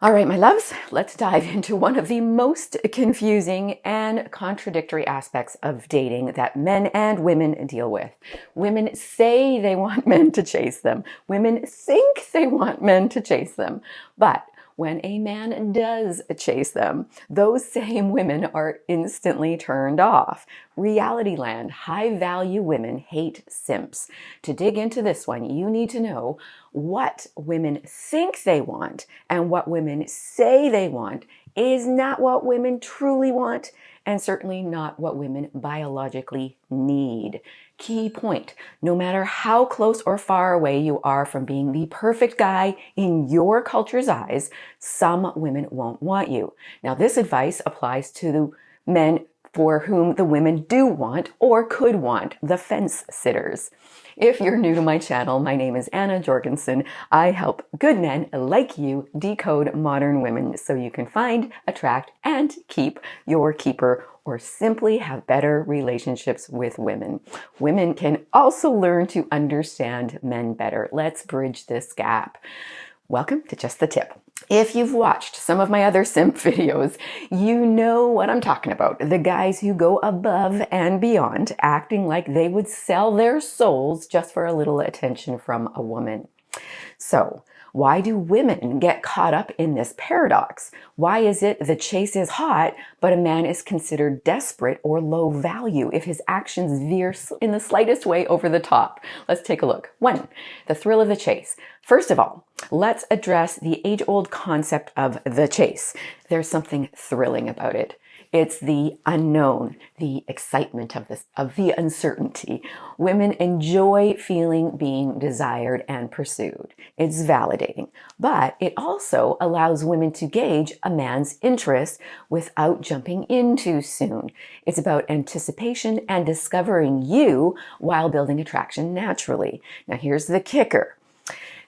All right, my loves, let's dive into one of the most confusing and contradictory aspects of dating that men and women deal with. Women say they want men to chase them. Women think they want men to chase them. But when a man does chase them, those same women are instantly turned off. Reality land, high-value women hate simps. To dig into this one, you need to know what women think they want and what women say they want is not what women truly want, and certainly not what women biologically need. Key point: no matter how close or far away you are from being the perfect guy in your culture's eyes, some women won't want you. Now, this advice applies to the men for whom the women do want or could want, the fence sitters. If you're new to my channel, my name is Anna Jorgensen. I help good men like you decode modern women so you can find, attract, and keep your keeper, or simply have better relationships with women. Women can also learn to understand men better. Let's bridge this gap. Welcome to Just the Tip. If you've watched some of my other simp videos, you know what I'm talking about. The guys who go above and beyond, acting like they would sell their souls just for a little attention from a woman. So, why do women get caught up in this paradox? Why is it the chase is hot, but a man is considered desperate or low value if his actions veer in the slightest way over the top? Let's take a look. 1. The thrill of the chase. First of all, let's address the age-old concept of the chase. There's something thrilling about it. It's the unknown, the excitement of the uncertainty. Women enjoy feeling being desired and pursued. It's validating, but it also allows women to gauge a man's interest without jumping in too soon. It's about anticipation and discovering you while building attraction naturally. Now, here's the kicker.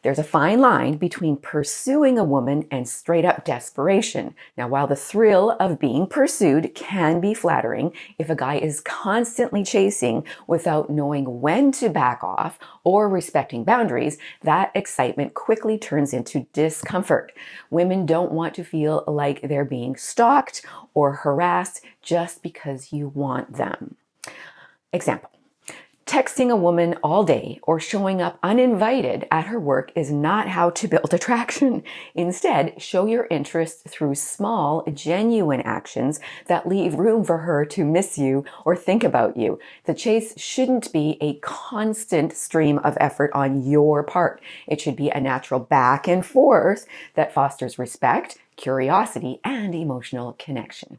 There's a fine line between pursuing a woman and straight up desperation. Now, while the thrill of being pursued can be flattering, if a guy is constantly chasing without knowing when to back off or respecting boundaries, that excitement quickly turns into discomfort. Women don't want to feel like they're being stalked or harassed just because you want them. Example. Texting a woman all day or showing up uninvited at her work is not how to build attraction. Instead, show your interest through small, genuine actions that leave room for her to miss you or think about you. The chase shouldn't be a constant stream of effort on your part. It should be a natural back and forth that fosters respect, curiosity, and emotional connection.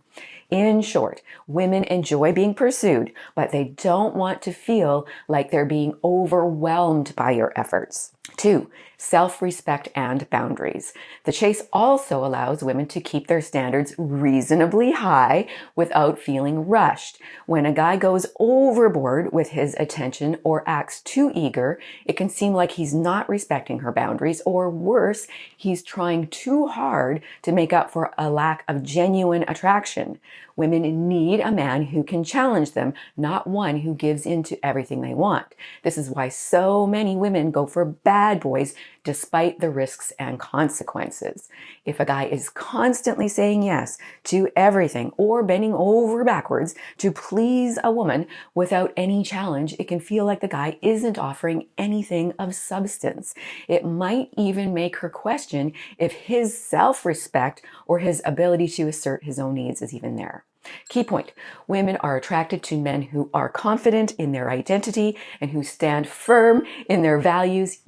In short, women enjoy being pursued, but they don't want to feel like they're being overwhelmed by your efforts. 2. Self-respect and boundaries. The chase also allows women to keep their standards reasonably high without feeling rushed. When a guy goes overboard with his attention or acts too eager, it can seem like he's not respecting her boundaries, or worse, he's trying too hard to make up for a lack of genuine attraction. Women need a man who can challenge them, not one who gives in to everything they want. This is why so many women go for bad boys despite the risks and consequences. If a guy is constantly saying yes to everything or bending over backwards to please a woman without any challenge, it can feel like the guy isn't offering anything of substance. It might even make her question if his self-respect or his ability to assert his own needs is even there. Key point: women are attracted to men who are confident in their identity and who stand firm in their values,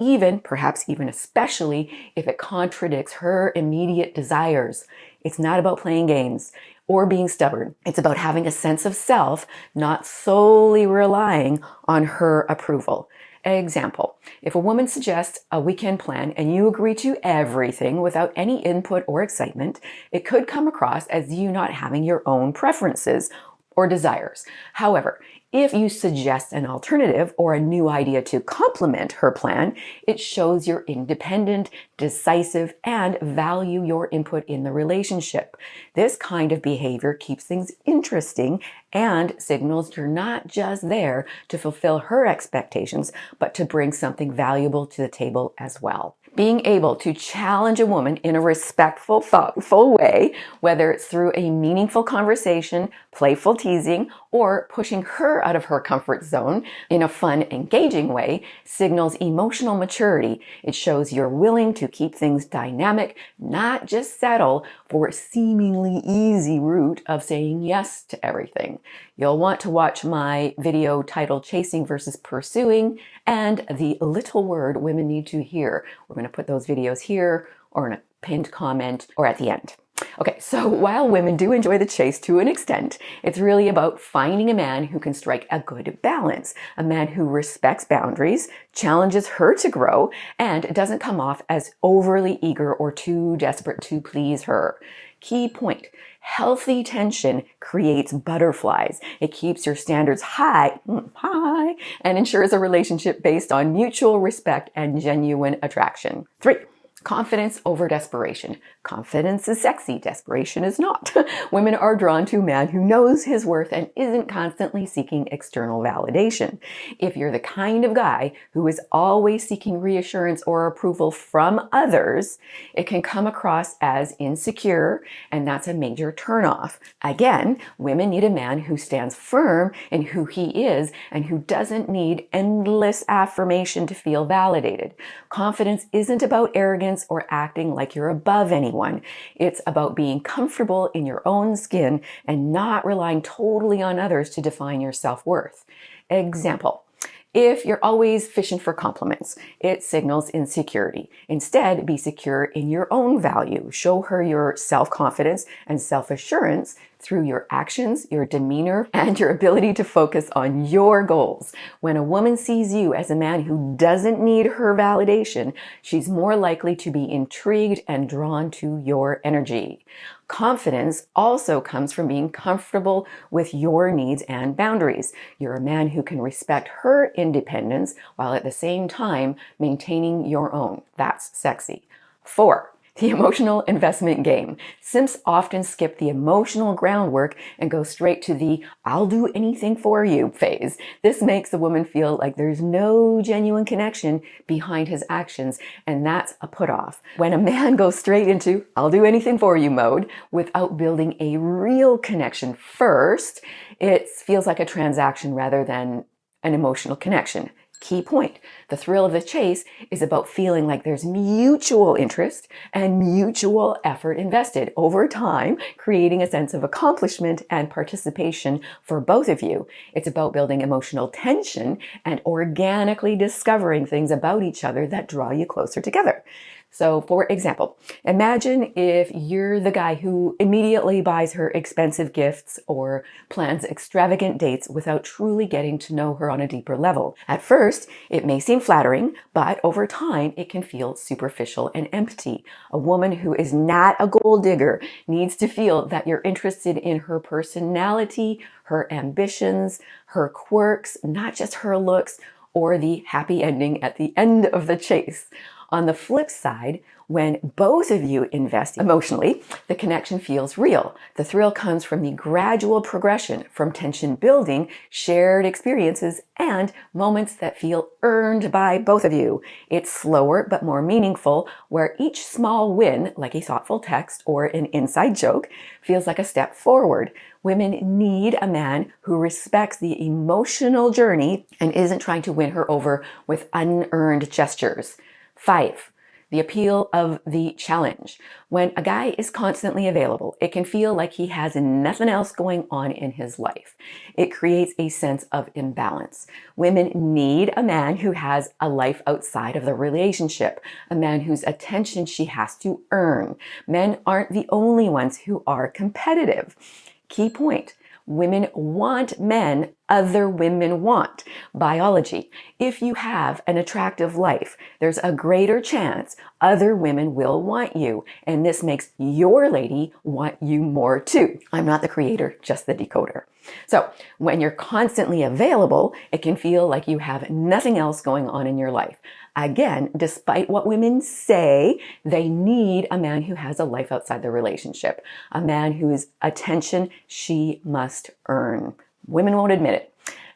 perhaps even especially if it contradicts her immediate desires. It's not about playing games or being stubborn. It's about having a sense of self, not solely relying on her approval. Example: if a woman suggests a weekend plan and you agree to everything without any input or excitement, it could come across as you not having your own preferences or desires. However, if you suggest an alternative or a new idea to complement her plan, it shows you're independent, decisive, and value your input in the relationship. This kind of behavior keeps things interesting and signals you're not just there to fulfill her expectations, but to bring something valuable to the table as well. Being able to challenge a woman in a respectful, thoughtful way, whether it's through a meaningful conversation, playful teasing, or pushing her out of her comfort zone in a fun, engaging way, signals emotional maturity. It shows you're willing to keep things dynamic, not just settle for a seemingly easy route of saying yes to everything. You'll want to watch my video titled Chasing versus Pursuing and the little word women need to hear. We're going to put those videos here or in a pinned comment or at the end. Okay, so while women do enjoy the chase to an extent, it's really about finding a man who can strike a good balance, a man who respects boundaries, challenges her to grow, and doesn't come off as overly eager or too desperate to please her. Key point: healthy tension creates butterflies. It keeps your standards high, and ensures a relationship based on mutual respect and genuine attraction. 3. Confidence over desperation. Confidence is sexy, desperation is not. Women are drawn to a man who knows his worth and isn't constantly seeking external validation. If you're the kind of guy who is always seeking reassurance or approval from others, it can come across as insecure, and that's a major turnoff. Again, women need a man who stands firm in who he is and who doesn't need endless affirmation to feel validated. Confidence isn't about arrogance or acting like you're above anyone. It's about being comfortable in your own skin and not relying totally on others to define your self-worth. Example: if you're always fishing for compliments, it signals insecurity. Instead, be secure in your own value. Show her your self-confidence and self-assurance through your actions, your demeanor, and your ability to focus on your goals. When a woman sees you as a man who doesn't need her validation, she's more likely to be intrigued and drawn to your energy. Confidence also comes from being comfortable with your needs and boundaries. You're a man who can respect her independence while at the same time maintaining your own. That's sexy. 4. The emotional investment game. Simps often skip the emotional groundwork and go straight to the "I'll do anything for you" phase. This makes the woman feel like there's no genuine connection behind his actions, and that's a put-off. When a man goes straight into "I'll do anything for you" mode without building a real connection first, it feels like a transaction rather than an emotional connection. Key point: the thrill of the chase is about feeling like there's mutual interest and mutual effort invested over time, creating a sense of accomplishment and participation for both of you. It's about building emotional tension and organically discovering things about each other that draw you closer together. So, for example, imagine if you're the guy who immediately buys her expensive gifts or plans extravagant dates without truly getting to know her on a deeper level. At first, it may seem flattering, but over time, it can feel superficial and empty. A woman who is not a gold digger needs to feel that you're interested in her personality, her ambitions, her quirks, not just her looks, or the happy ending at the end of the chase. On the flip side, when both of you invest emotionally, the connection feels real. The thrill comes from the gradual progression from tension building, shared experiences, and moments that feel earned by both of you. It's slower but more meaningful, where each small win, like a thoughtful text or an inside joke, feels like a step forward. Women need a man who respects the emotional journey and isn't trying to win her over with unearned gestures. 5. The appeal of the challenge. When a guy is constantly available, it can feel like he has nothing else going on in his life. It creates a sense of imbalance. Women need a man who has a life outside of the relationship, a man whose attention she has to earn. Men aren't the only ones who are competitive. Key point: women want men other women want. Biology: if you have an attractive life, there's a greater chance other women will want you, and this makes your lady want you more too. I'm not the creator, just the decoder. So when you're constantly available, it can feel like you have nothing else going on in your life. Again, despite what women say, they need a man who has a life outside the relationship, a man whose attention she must earn. Women won't admit it.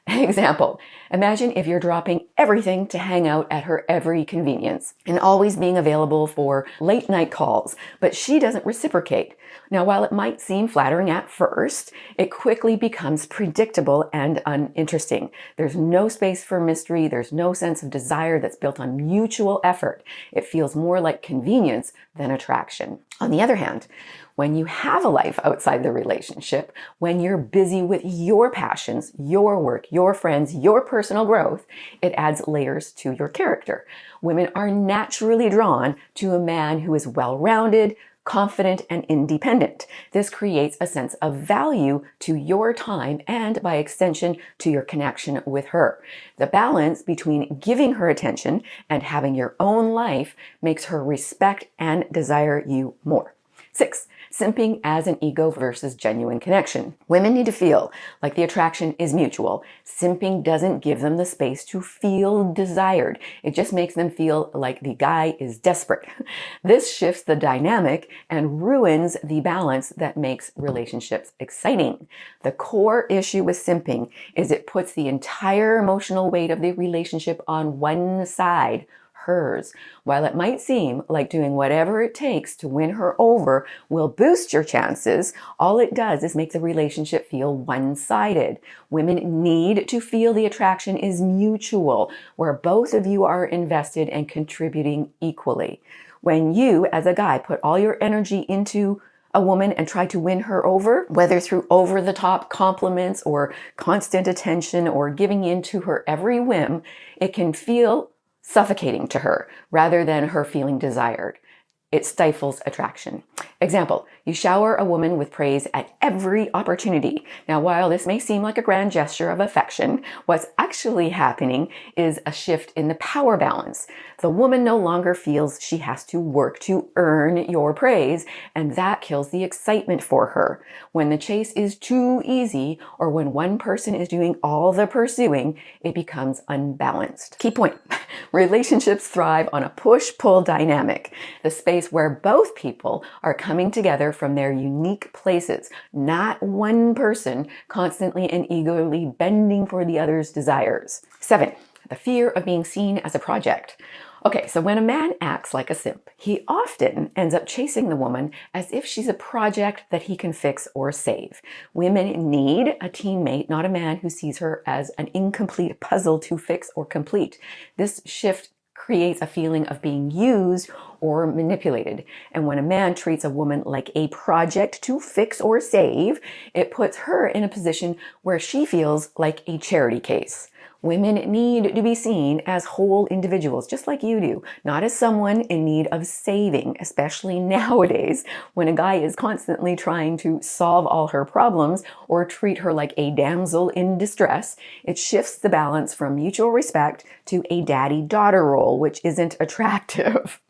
Example, imagine if you're dropping everything to hang out at her every convenience and always being available for late night calls, but she doesn't reciprocate. Now, while it might seem flattering at first, it quickly becomes predictable and uninteresting. There's no space for mystery. There's no sense of desire that's built on mutual effort. It feels more like convenience than attraction. On the other hand, when you have a life outside the relationship, when you're busy with your passions, your work, your friends, your personal growth, it adds layers to your character. Women are naturally drawn to a man who is well-rounded, confident, and independent. This creates a sense of value to your time and, by extension, to your connection with her. The balance between giving her attention and having your own life makes her respect and desire you more. 6. Simping as an ego versus genuine connection. Women need to feel like the attraction is mutual. Simping doesn't give them the space to feel desired. It just makes them feel like the guy is desperate. This shifts the dynamic and ruins the balance that makes relationships exciting. The core issue with simping is it puts the entire emotional weight of the relationship on one side, hers. While it might seem like doing whatever it takes to win her over will boost your chances, all it does is make the relationship feel one-sided. Women need to feel the attraction is mutual, where both of you are invested and contributing equally. When you, as a guy, put all your energy into a woman and try to win her over, whether through over-the-top compliments or constant attention or giving in to her every whim, it can feel suffocating to her rather than her feeling desired. It stifles attraction. Example, you shower a woman with praise at every opportunity. Now, while this may seem like a grand gesture of affection, what's actually happening is a shift in the power balance. The woman no longer feels she has to work to earn your praise, and that kills the excitement for her. When the chase is too easy, or when one person is doing all the pursuing, it becomes unbalanced. Key point, relationships thrive on a push-pull dynamic, the space where both people are coming together from their unique places, not one person constantly and eagerly bending for the other's desires. 7. The fear of being seen as a project. Okay, so when a man acts like a simp, he often ends up chasing the woman as if she's a project that he can fix or save. Women need a teammate, not a man who sees her as an incomplete puzzle to fix or complete. This shift creates a feeling of being used or manipulated. And when a man treats a woman like a project to fix or save, it puts her in a position where she feels like a charity case. Women need to be seen as whole individuals, just like you do, not as someone in need of saving, especially nowadays when a guy is constantly trying to solve all her problems or treat her like a damsel in distress. It shifts the balance from mutual respect to a daddy-daughter role, which isn't attractive.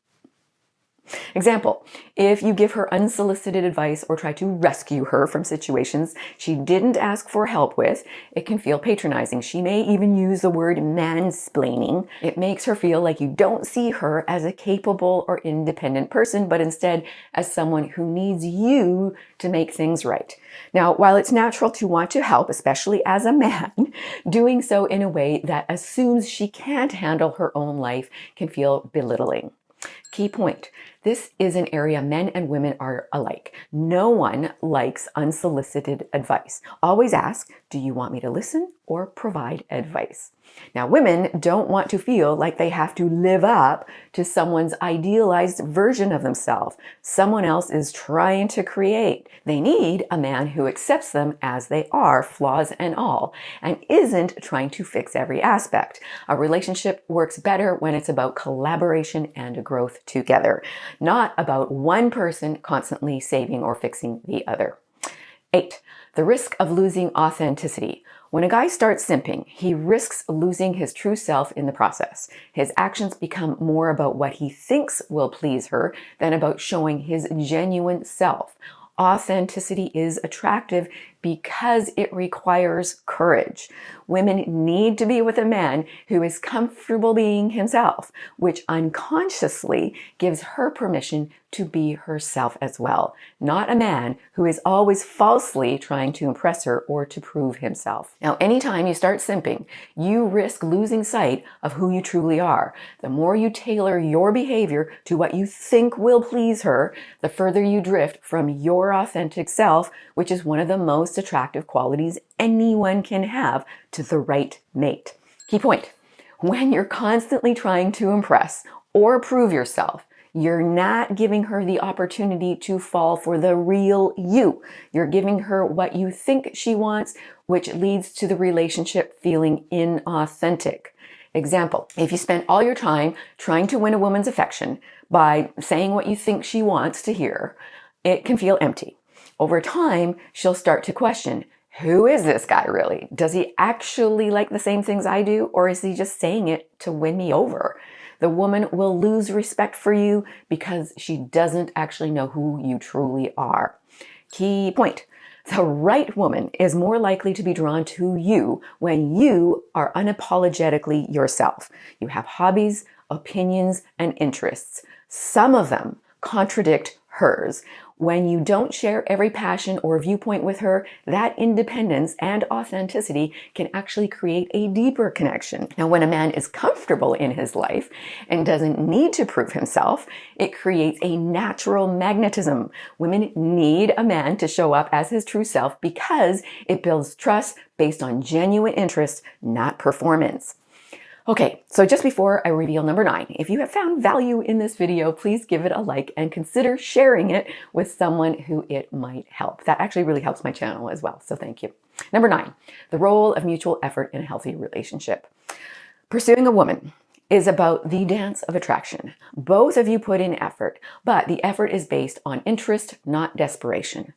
Example, if you give her unsolicited advice or try to rescue her from situations she didn't ask for help with, it can feel patronizing. She may even use the word mansplaining. It makes her feel like you don't see her as a capable or independent person, but instead as someone who needs you to make things right. Now, while it's natural to want to help, especially as a man, doing so in a way that assumes she can't handle her own life can feel belittling. Key point. This is an area men and women are alike. No one likes unsolicited advice. Always ask, do you want me to listen or provide advice? Now, women don't want to feel like they have to live up to someone's idealized version of themselves someone else is trying to create. They need a man who accepts them as they are, flaws and all, and isn't trying to fix every aspect. A relationship works better when it's about collaboration and growth together, not about one person constantly saving or fixing the other. 8. The risk of losing authenticity. When a guy starts simping, he risks losing his true self in the process. His actions become more about what he thinks will please her than about showing his genuine self. Authenticity is attractive because it requires courage. Women need to be with a man who is comfortable being himself, which unconsciously gives her permission to be herself as well, not a man who is always falsely trying to impress her or to prove himself. Now, anytime you start simping, you risk losing sight of who you truly are. The more you tailor your behavior to what you think will please her, the further you drift from your authentic self, which is one of the most attractive qualities anyone can have to the right mate. Key point: when you're constantly trying to impress or prove yourself, you're not giving her the opportunity to fall for the real you. You're giving her what you think she wants, which leads to the relationship feeling inauthentic. Example: if you spend all your time trying to win a woman's affection by saying what you think she wants to hear, it can feel empty. Over time, she'll start to question, who is this guy really? Does he actually like the same things I do, or is he just saying it to win me over? The woman will lose respect for you because she doesn't actually know who you truly are. Key point: the right woman is more likely to be drawn to you when you are unapologetically yourself. You have hobbies, opinions, and interests. Some of them contradict hers. When you don't share every passion or viewpoint with her, that independence and authenticity can actually create a deeper connection. Now, when a man is comfortable in his life and doesn't need to prove himself, it creates a natural magnetism. Women need a man to show up as his true self because it builds trust based on genuine interest, not performance. Okay, so just before I reveal number 9, if you have found value in this video, please give it a like and consider sharing it with someone who it might help. That actually really helps my channel as well, so thank you. Number 9, the role of mutual effort in a healthy relationship. Pursuing a woman is about the dance of attraction. Both of you put in effort, but the effort is based on interest, not desperation.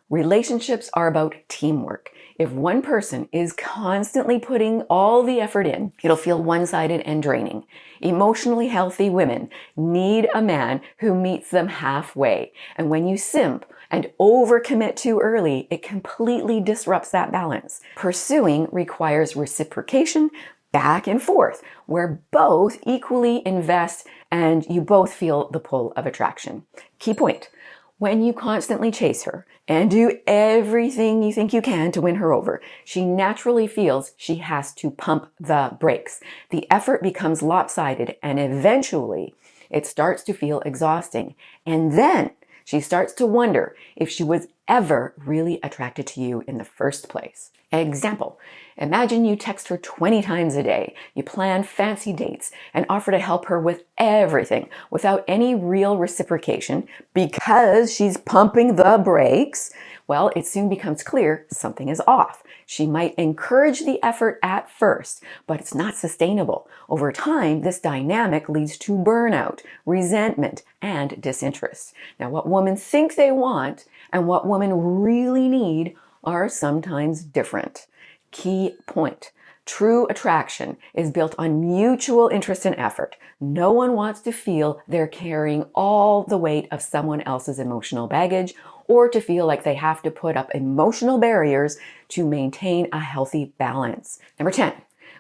Relationships are about teamwork. If one person is constantly putting all the effort in, it'll feel one-sided and draining. Emotionally healthy women need a man who meets them halfway. And when you simp and overcommit too early, it completely disrupts that balance. Pursuing requires reciprocation, back and forth, where both equally invest and you both feel the pull of attraction. Key point: when you constantly chase her and do everything you think you can to win her over, she naturally feels she has to pump the brakes. The effort becomes lopsided and eventually it starts to feel exhausting. And then she starts to wonder if she was ever really attracted to you in the first place. Example: imagine you text her 20 times a day, you plan fancy dates, and offer to help her with everything without any real reciprocation because she's pumping the brakes. Well, it soon becomes clear something is off. She might encourage the effort at first, but it's not sustainable. Over time, this dynamic leads to burnout, resentment, and disinterest. Now, what women think they want and what women really need are sometimes different. Key point: true attraction is built on mutual interest and effort. No one wants to feel they're carrying all the weight of someone else's emotional baggage or to feel like they have to put up emotional barriers to maintain a healthy balance. Number 10,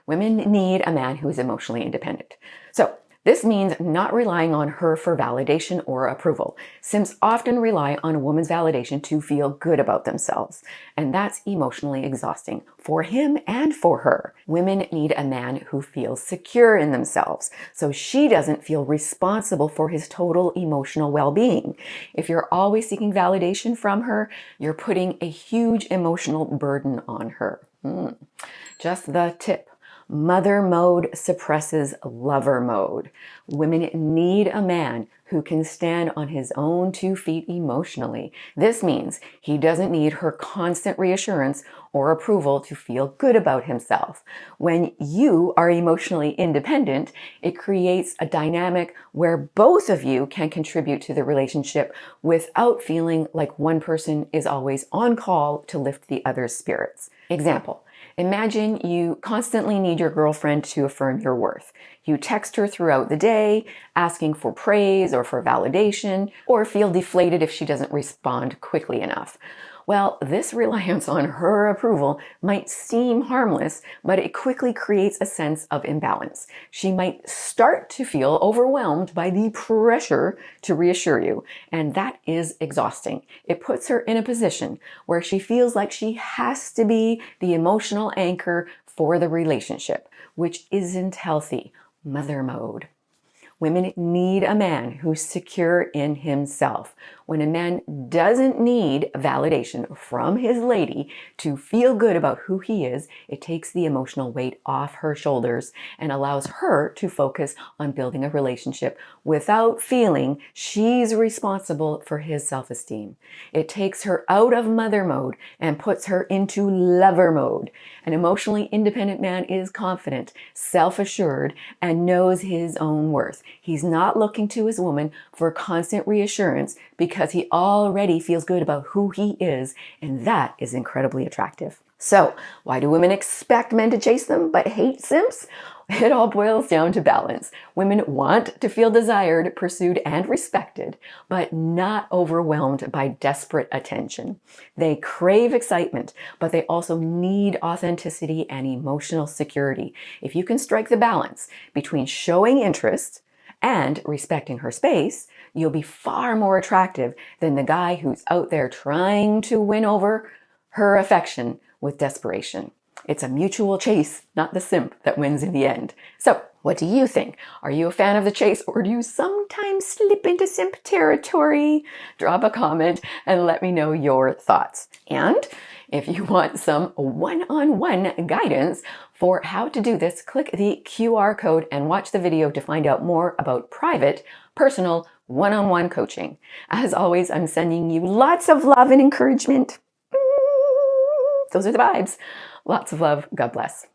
women need a man who is emotionally independent. So this means not relying on her for validation or approval. Simps often rely on a woman's validation to feel good about themselves, and that's emotionally exhausting for him and for her. Women need a man who feels secure in themselves, so she doesn't feel responsible for his total emotional well-being. If you're always seeking validation from her, you're putting a huge emotional burden on her. Just the tip: mother mode suppresses lover mode. Women need a man who can stand on his own 2 feet emotionally. This means he doesn't need her constant reassurance or approval to feel good about himself. When you are emotionally independent, it creates a dynamic where both of you can contribute to the relationship without feeling like one person is always on call to lift the other's spirits. Example: imagine you constantly need your girlfriend to affirm your worth. You text her throughout the day, asking for praise or for validation, or feel deflated if she doesn't respond quickly enough. Well, this reliance on her approval might seem harmless, but it quickly creates a sense of imbalance. She might start to feel overwhelmed by the pressure to reassure you, and that is exhausting. It puts her in a position where she feels like she has to be the emotional anchor for the relationship, which isn't healthy. Mother mode. Women need a man who's secure in himself. When a man doesn't need validation from his lady to feel good about who he is, it takes the emotional weight off her shoulders and allows her to focus on building a relationship without feeling she's responsible for his self-esteem. It takes her out of mother mode and puts her into lover mode. An emotionally independent man is confident, self-assured, and knows his own worth. He's not looking to his woman for constant reassurance because he already feels good about who he is, and that is incredibly attractive. So, why do women expect men to chase them but hate simps? It all boils down to balance. Women want to feel desired, pursued, and respected, but not overwhelmed by desperate attention. They crave excitement, but they also need authenticity and emotional security. If you can strike the balance between showing interest and respecting her space, you'll be far more attractive than the guy who's out there trying to win over her affection with desperation. It's a mutual chase, not the simp, that wins in the end. So, what do you think? Are you a fan of the chase, or do you sometimes slip into simp territory? Drop a comment and let me know your thoughts. And if you want some one-on-one guidance for how to do this, click the QR code and watch the video to find out more about private, personal, one-on-one coaching. As always, I'm sending you lots of love and encouragement. Those are the vibes. Lots of love. God bless.